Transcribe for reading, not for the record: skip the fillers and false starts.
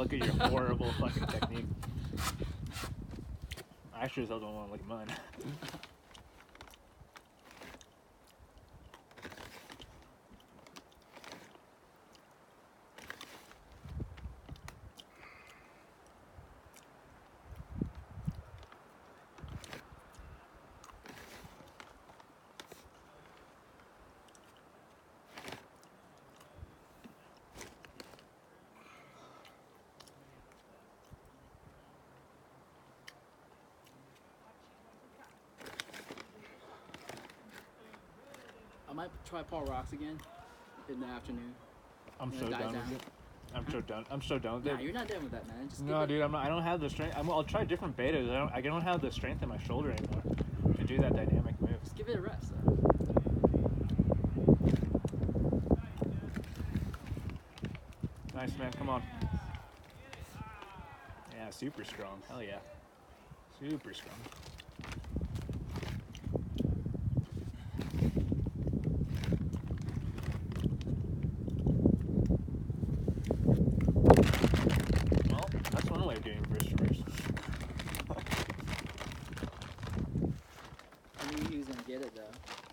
look at your horrible fucking technique. I sure as hell don't want to look at mine. I might try Paul Rocks again in the afternoon. I'm so done with it. I'm so done. I'm so done with Nah, it. you're not done with that, man. Just No, dude, I don't have the strength. I'll try different betas. I don't have the strength in my shoulder anymore to do that dynamic move. Just give it a rest, though. Nice, man. Come on. Yeah, super strong. Hell yeah. Super strong. Well, that's one way of doing wrist reverse. I knew he was gonna get it, though.